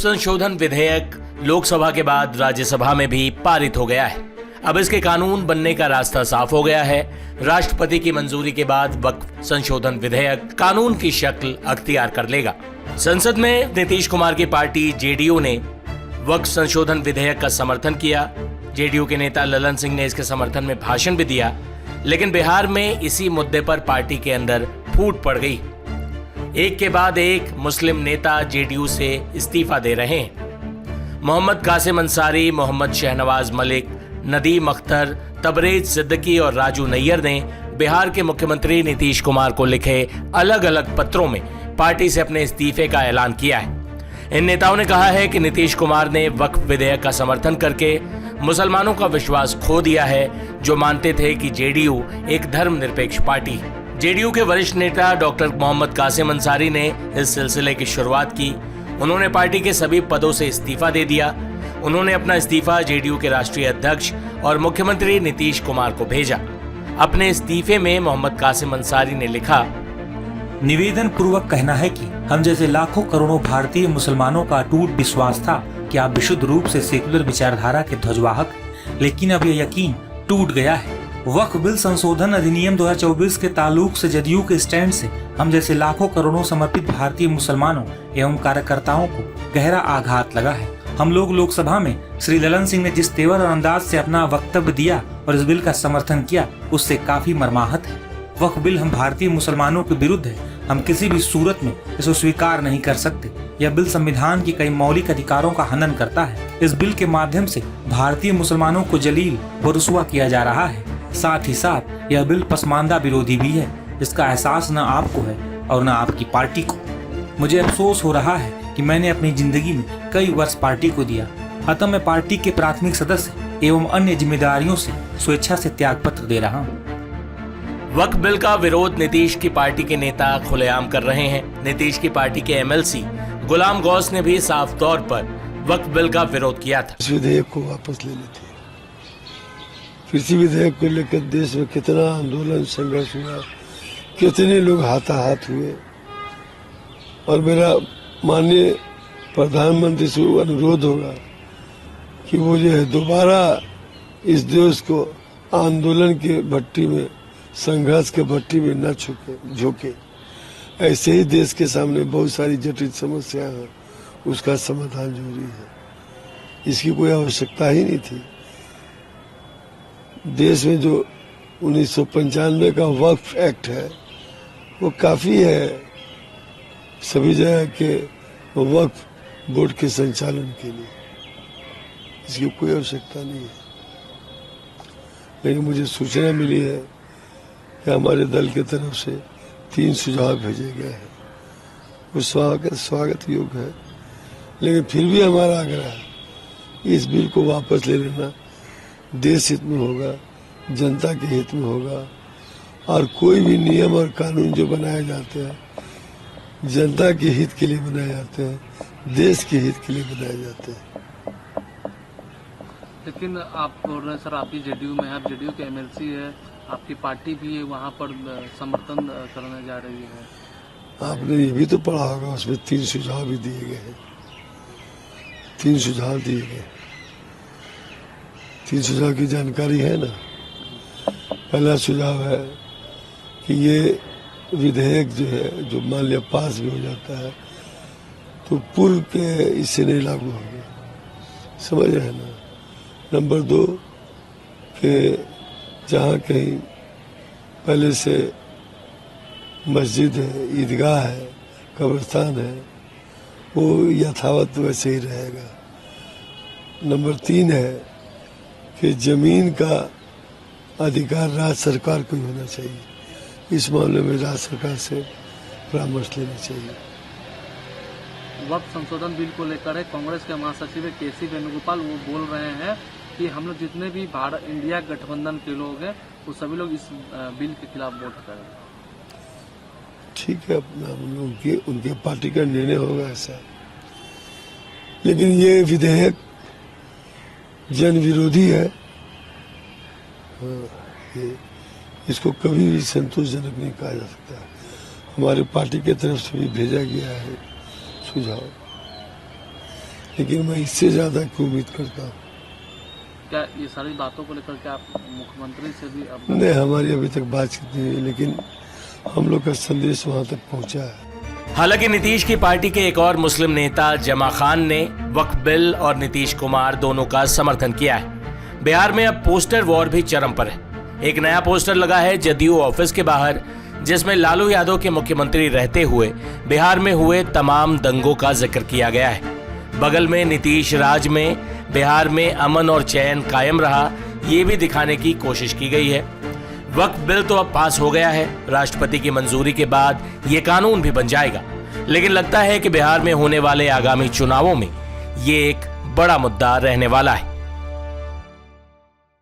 संशोधन विधेयक लोकसभा के बाद राज्यसभा में भी पारित हो गया है। अब इसके कानून बनने का रास्ता साफ हो गया है। राष्ट्रपति की मंजूरी के बाद वक्फ संशोधन विधेयक कानून की शक्ल अख्तियार कर लेगा। संसद में नीतीश कुमार की पार्टी जेडीयू ने वक्फ संशोधन विधेयक का समर्थन किया। जेडीयू के नेता ललन सिंह ने इसके समर्थन में भाषण भी दिया, लेकिन बिहार में इसी मुद्दे पर पार्टी के अंदर फूट पड़ गई। एक के बाद एक मुस्लिम नेता जेडीयू से इस्तीफा दे रहे हैं। मोहम्मद कासिम अंसारी, मोहम्मद शहनवाज मलिक, नदीम अख्तर, तबरेज सिद्दीकी और राजू नैयर ने बिहार के मुख्यमंत्री नीतीश कुमार को लिखे अलग अलग पत्रों में पार्टी से अपने इस्तीफे का ऐलान किया है। इन नेताओं ने कहा है कि नीतीश कुमार ने वक्फ विधेयक का समर्थन करके मुसलमानों का विश्वास खो दिया है, जो मानते थे कि जेडीयू एक धर्मनिरपेक्ष पार्टी है। जेडीयू के वरिष्ठ नेता डॉक्टर मोहम्मद कासिम अंसारी ने इस सिलसिले की शुरुआत की। उन्होंने पार्टी के सभी पदों से इस्तीफा दे दिया। उन्होंने अपना इस्तीफा जेडीयू के राष्ट्रीय अध्यक्ष और मुख्यमंत्री नीतीश कुमार को भेजा। अपने इस्तीफे में मोहम्मद कासिम अंसारी ने लिखा, निवेदन पूर्वक कहना है कि हम जैसे लाखों करोड़ों भारतीय मुसलमानों का अटूट विश्वास था कि आप विशुद्ध रूप से सेकुलर विचारधारा के ध्वजवाहक, लेकिन अब यह यकीन टूट गया है। वक्फ बिल संशोधन अधिनियम 2024 के ताल्लुक से जदयू के स्टैंड से हम जैसे लाखों करोड़ों समर्पित भारतीय मुसलमानों एवं कार्यकर्ताओं को गहरा आघात लगा है। हम लोग लोकसभा में श्री ललन सिंह ने जिस तेवर और अंदाज से अपना वक्तव्य दिया और इस बिल का समर्थन किया, उससे काफी मर्माहत है। वक्फ बिल हम भारतीय मुसलमानों के विरुद्ध है। हम किसी भी सूरत में इसे स्वीकार नहीं कर सकते। यह बिल संविधान की कई मौलिक अधिकारों का हनन करता है। इस बिल के माध्यम से भारतीय मुसलमानों को जलील व रुस्वा किया जा रहा है। साथ ही साथ यह बिल पसमानदा विरोधी भी है। इसका एहसास न आपको है और न आपकी पार्टी को। मुझे अफसोस हो रहा है कि मैंने अपनी जिंदगी में कई वर्ष पार्टी को दिया, अतः मैं पार्टी के प्राथमिक सदस्य एवं अन्य जिम्मेदारियों से स्वेच्छा से त्याग पत्र दे रहा हूँ। वक्फ बिल का विरोध नीतीश की पार्टी के नेता खुलेआम कर रहे हैं। नीतीश की पार्टी के एमएलसी गुलाम गौस ने भी साफ तौर पर वक्फ बिल का विरोध किया था। इस विधेयक को वापस ले लेते। कृषि विधेयक को लेकर देश में कितना आंदोलन संघर्ष हुआ, कितने लोग हाथाहाथ हुए, और मेरा माननीय प्रधानमंत्री से अनुरोध होगा कि वो जो है दोबारा इस देश को आंदोलन के भट्टी में, संघर्ष के भट्टी में न झोंके। ऐसे ही देश के सामने बहुत सारी जटिल समस्याएं हैं, उसका समाधान जरूरी है। इसकी कोई आवश्यकता ही नहीं थी। देश में जो 1995 का वक्फ एक्ट है वो काफी है सभी जगह के वक्फ बोर्ड के संचालन के लिए। इसकी कोई आवश्यकता नहीं है। लेकिन मुझे सूचना मिली है कि हमारे दल की तरफ से 3 सुझाव भेजे गए हैं। वो स्वागत योग्य है, लेकिन फिर भी हमारा आग्रह है इस बिल को वापस ले लेना देश हित में होगा, जनता के हित में होगा। और कोई भी नियम और कानून जो बनाए जाते हैं जनता के हित के लिए बनाए जाते हैं, देश के हित के लिए बनाए जाते हैं। लेकिन आप बोल रहे हैं सर, आप भी जेडीयू में हैं, आप जेडीयू के एमएलसी है, आपकी पार्टी भी वहाँ पर समर्थन करने जा रही है। आपने ये भी तो पढ़ा होगा, उसमें 3 सुझाव भी दिए गए हैं। 3 सुझाव दिए गए। 3 सुझाव की जानकारी है ना। पहला सुझाव है कि ये विधेयक जो है, जो मान लिया पास भी हो जाता है तो पूर्व के इससे नहीं लागू होगा, समझ रहे हैं ना। नंबर 2 कि जहाँ कहीं पहले से मस्जिद है, ईदगाह है, कब्रिस्तान है, वो यथावत वैसे ही रहेगा। नंबर 3 है कि जमीन का अधिकार राज्य सरकार को ही होना चाहिए। इस मामले में राज्य सरकार से परामर्श लेना चाहिए। वक्फ संशोधन बिल को लेकर है, कांग्रेस के महासचिव केसी वेणुगोपाल वो बोल रहे हैं कि हम लोग जितने भी भारत इंडिया गठबंधन के लोग हैं वो सभी लोग इस बिल के खिलाफ वोट करें। ठीक है, अपना उनके पार्टी का निर्णय होगा ऐसा। लेकिन ये विधेयक जन विरोधी है। इसको कभी भी संतोषजनक नहीं कहा जा सकता। हमारे पार्टी की तरफ से भी भेजा गया है सुझाव। लेकिन मैं इससे ज्यादा की उम्मीद करता हूँ। क्या ये सारी बातों को लेकर के आप मुख्यमंत्री से भी अब नहीं, हमारी अभी तक बातचीत नहीं हुई, लेकिन हम लोग का संदेश वहां तक पहुंचा है। हालांकि नीतीश की पार्टी के एक और मुस्लिम नेता जमा खान ने वक्फ बिल और नीतीश कुमार दोनों का समर्थन किया है। बिहार में अब पोस्टर वॉर भी चरम पर है। एक नया पोस्टर लगा है जदयू ऑफिस के बाहर, जिसमें लालू यादव के मुख्यमंत्री रहते हुए बिहार में हुए तमाम दंगों का जिक्र किया गया है। बगल में नीतीश राज में बिहार में अमन और चैन कायम रहा, ये भी दिखाने की कोशिश की गई है। वक्फ बिल तो अब पास हो गया है, राष्ट्रपति की मंजूरी के बाद ये कानून भी बन जाएगा, लेकिन लगता है कि बिहार में होने वाले आगामी चुनावों में ये एक बड़ा मुद्दा रहने वाला है।